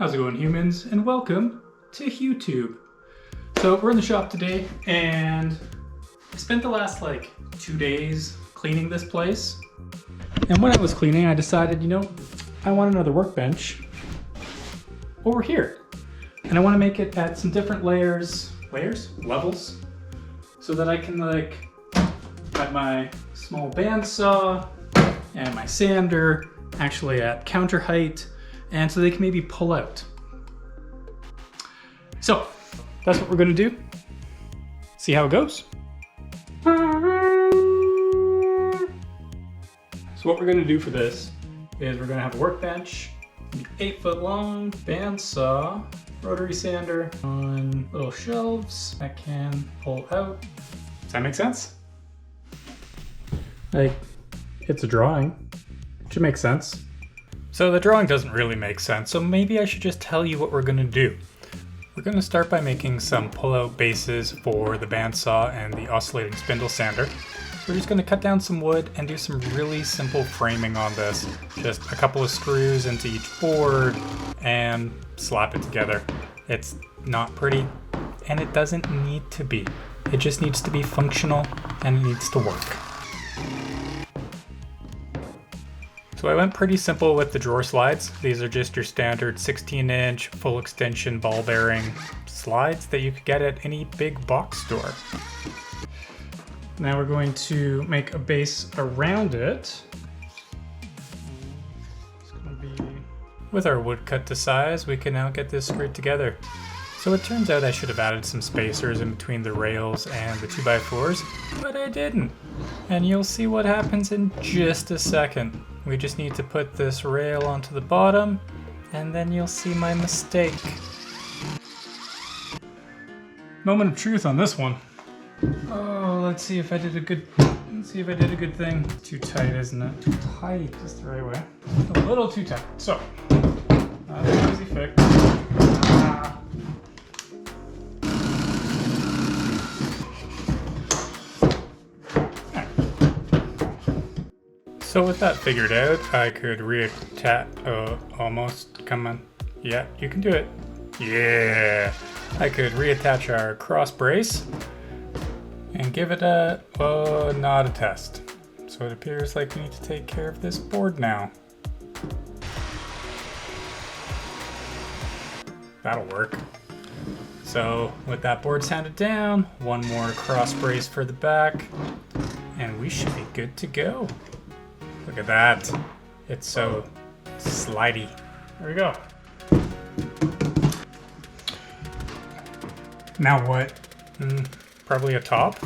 How's it going, humans? And welcome to YouTube. So we're in the shop today and I spent the last 2 days cleaning this place. And when I was cleaning, I decided, I want another workbench over here. And I want to make it at some different levels, so that I can have my small bandsaw and my sander actually at counter height, and so they can maybe pull out. So that's what we're gonna do. See how it goes. So what we're gonna do for this is we're gonna have a workbench, an 8-foot long bandsaw, rotary sander on little shelves that can pull out. Does that make sense? It's a drawing. It should make sense. So the drawing doesn't really make sense, so maybe I should just tell you what we're gonna do. We're gonna start by making some pull-out bases for the bandsaw and the oscillating spindle sander. We're just gonna cut down some wood and do some really simple framing on this. Just a couple of screws into each board and slap it together. It's not pretty, and it doesn't need to be. It just needs to be functional and it needs to work. So I went pretty simple with the drawer slides. These are just your standard 16-inch full extension ball bearing slides that you could get at any big box store. Now we're going to make a base around it. It's going to be... With our wood cut to size, we can now get this screwed together. So it turns out I should have added some spacers in between the rails and the 2x4s, but I didn't. And you'll see what happens in just a second. We just need to put this rail onto the bottom, and then you'll see my mistake. Moment of truth on this one. Oh, let's see if I did a good thing. Too tight, isn't it? Too tight, just the right way. A little too tight. So, that's an easy fix. So with that figured out, I could reattach, almost, come on. Yeah, you can do it. Yeah! I could reattach our cross brace and give it not a test. So it appears like we need to take care of this board now. That'll work. So with that board sanded down, one more cross brace for the back, and we should be good to go. Look at that. It's so slidey. There we go. Now what? Probably a top.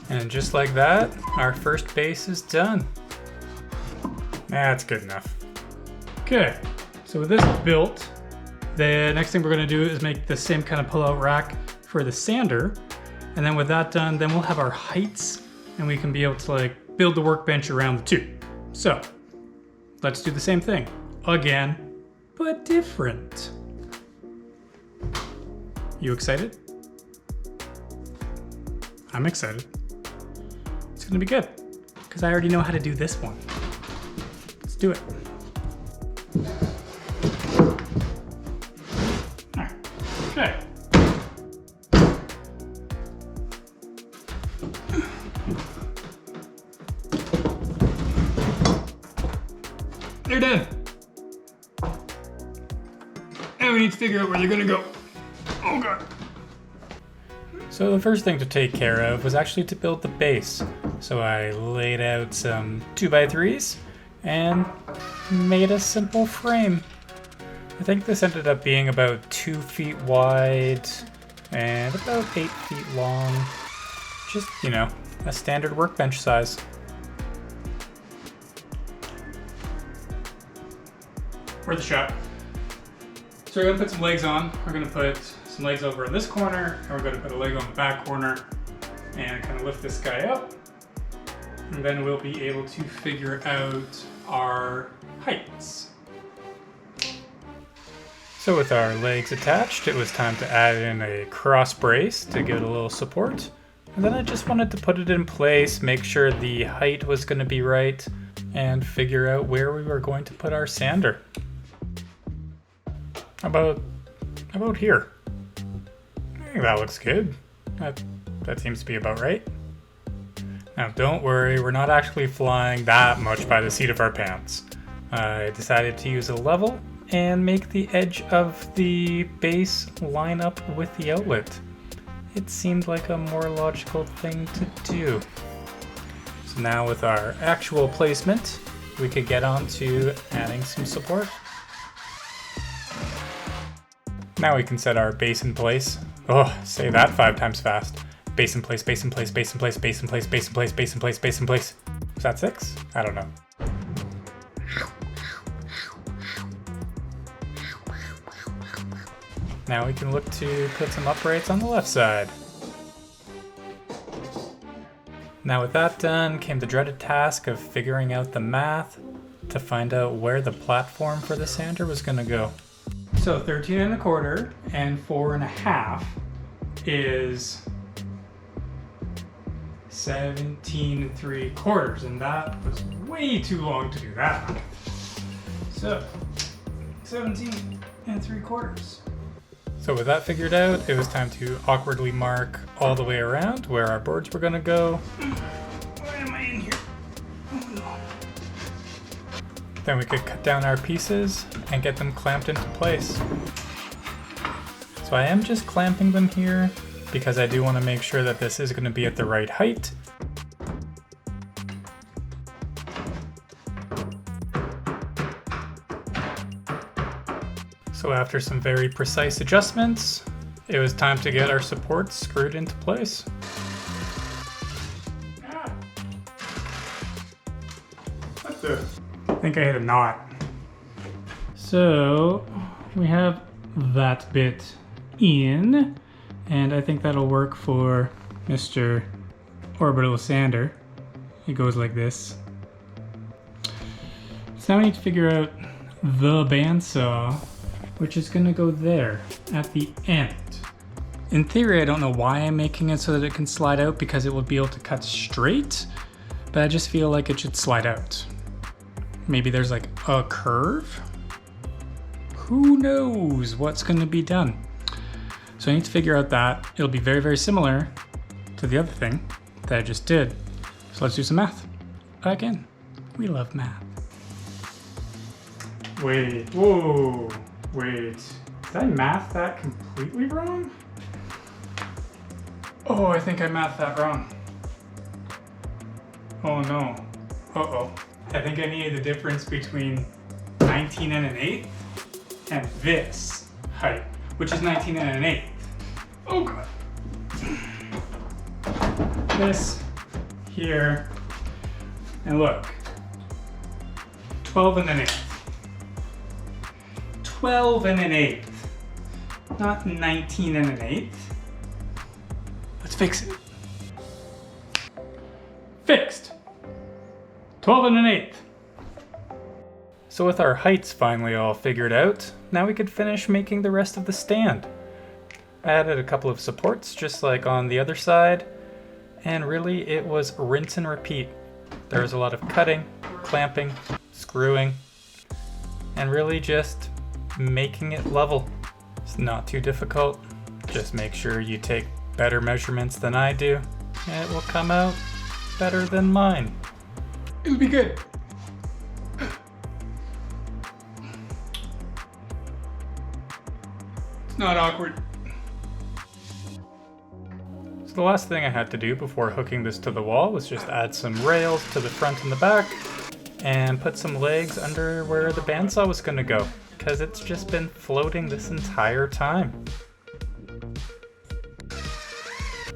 And just like that, our first base is done. That's good enough. Okay, so with this built, the next thing we're gonna do is make the same kind of pull-out rack for the sander. And then with that done, then we'll have our heights and we can be able to build the workbench around the two. So let's do the same thing again, but different. You excited? I'm excited. It's gonna be good because I already know how to do this one. Let's do it. All right. Okay. They're done. And we need to figure out where they're gonna go. Oh God. So the first thing to take care of was actually to build the base. So I laid out some 2x3s and made a simple frame. I think this ended up being about 2 feet wide and about 8 feet long. Just, a standard workbench size. For the shop. So we're gonna put some legs on. We're gonna put some legs over in this corner, and we're gonna put a leg on the back corner and kind of lift this guy up. And then we'll be able to figure out our heights. So with our legs attached, it was time to add in a cross brace to give it a little support. And then I just wanted to put it in place, make sure the height was gonna be right, and figure out where we were going to put our sander. How about here? I think that looks good. That seems to be about right. Now don't worry, we're not actually flying that much by the seat of our pants. I decided to use a level and make the edge of the base line up with the outlet. It seemed like a more logical thing to do. So now with our actual placement, we could get on to adding some support. Now we can set our base in place. Oh, say that 5 times fast. Base in place, base in place, base in place, base in place, base in place, base in place, base in place. Was that 6? I don't know. Now we can look to put some uprights on the left side. Now with that done came the dreaded task of figuring out the math to find out where the platform for the sander was gonna go. So 13 1/4 and 4 1/2 is 17 3/4, and that was way too long to do that. So 17 3/4. So with that figured out, it was time to awkwardly mark all the way around where our boards were gonna go. Why am I in here? Oh no. Then we could cut down our pieces and get them clamped into place. So I am just clamping them here because I do want to make sure that this is going to be at the right height. So after some very precise adjustments, it was time to get our supports screwed into place. What the? I think I hit a knot. So we have that bit in, and I think that'll work for Mr. Orbital Sander. It goes like this. So now we need to figure out the bandsaw, which is gonna go there at the end. In theory, I don't know why I'm making it so that it can slide out, because it will be able to cut straight, but I just feel like it should slide out. Maybe there's like a curve? Who knows what's gonna be done? So I need to figure out that. It'll be very, very similar to the other thing that I just did. So let's do some math. Again, we love math. Wait, whoa, wait. Did I math that completely wrong? Oh, I think I mathed that wrong. Oh no, uh-oh. I think I needed the difference between 19 1/8 and this height, which is 19 1/8. Oh god. This here, and look, 12 1/8. 12 1/8, not 19 1/8. Let's fix it. Fixed. 12 1/8. So with our heights finally all figured out, now we could finish making the rest of the stand. I added a couple of supports just like on the other side, and really it was rinse and repeat. There was a lot of cutting, clamping, screwing, and really just making it level. It's not too difficult. Just make sure you take better measurements than I do, and it will come out better than mine. It'll be good. It's not awkward. So the last thing I had to do before hooking this to the wall was just add some rails to the front and the back and put some legs under where the bandsaw was going to go, because it's just been floating this entire time.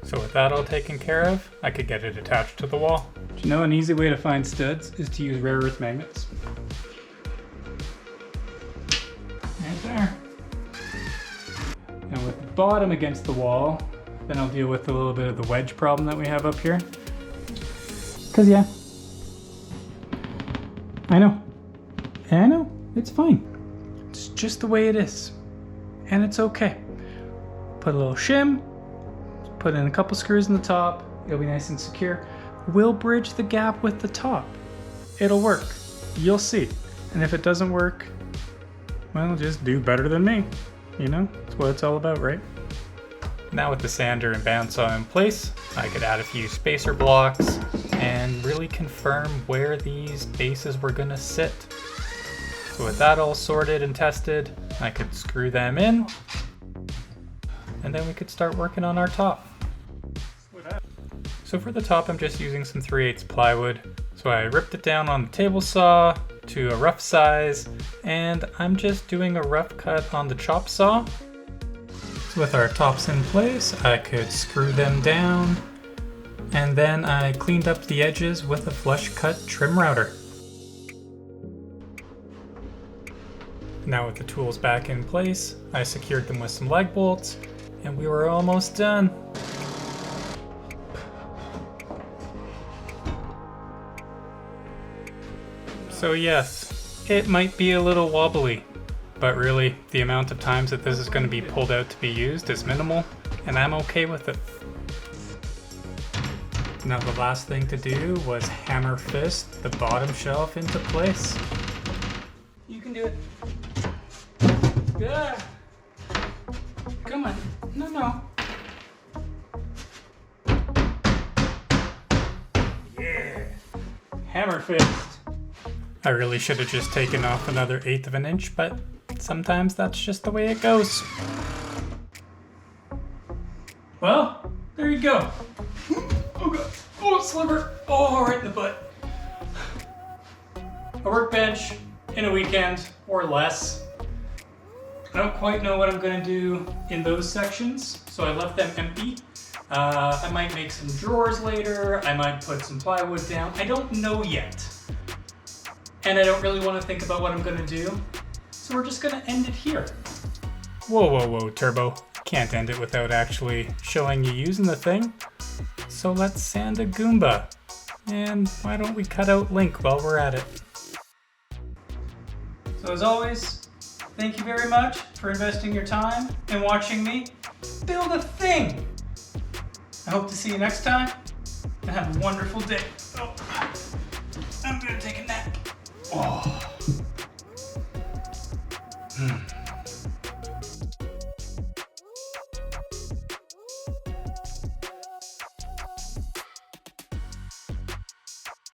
So with that all taken care of, I could get it attached to the wall. Do you know an easy way to find studs is to use rare earth magnets? Right there. And with the bottom against the wall, then I'll deal with a little bit of the wedge problem that we have up here. Cause yeah, I know, it's fine. It's just the way it is, and it's okay. Put a little shim, put in a couple screws in the top, it'll be nice and secure. We'll bridge the gap with the top. it'll work. You'll see. And if it doesn't work, well, just do better than me. You know, that's what it's all about, right? Now with the sander and bandsaw in place, I could add a few spacer blocks and really confirm where these bases were gonna sit. So with that all sorted and tested, I could screw them in, and then we could start working on our top. So for the top, I'm just using some 3/8 plywood. So I ripped it down on the table saw to a rough size, and I'm just doing a rough cut on the chop saw. So with our tops in place, I could screw them down, and then I cleaned up the edges with a flush cut trim router. Now with the tools back in place, I secured them with some leg bolts, and we were almost done. So yes, it might be a little wobbly, but really the amount of times that this is going to be pulled out to be used is minimal, and I'm okay with it. Now the last thing to do was hammer fist the bottom shelf into place. You can do it. Yeah. Come on. No. Yeah. Hammer fist. I really should have just taken off another 1/8 of an inch, but sometimes that's just the way it goes. Well, there you go. Oh god. Oh, sliver. Oh, right in the butt. A workbench in a weekend or less. I don't quite know what I'm gonna do in those sections, so I left them empty. I might make some drawers later. I might put some plywood down. I don't know yet. And I don't really want to think about what I'm gonna do. So we're just gonna end it here. Whoa, Turbo. Can't end it without actually showing you using the thing. So let's sand a Goomba. And why don't we cut out Link while we're at it? So as always, thank you very much for investing your time and watching me build a thing. I hope to see you next time, and have a wonderful day. Oh, I'm gonna take a nap. Oh.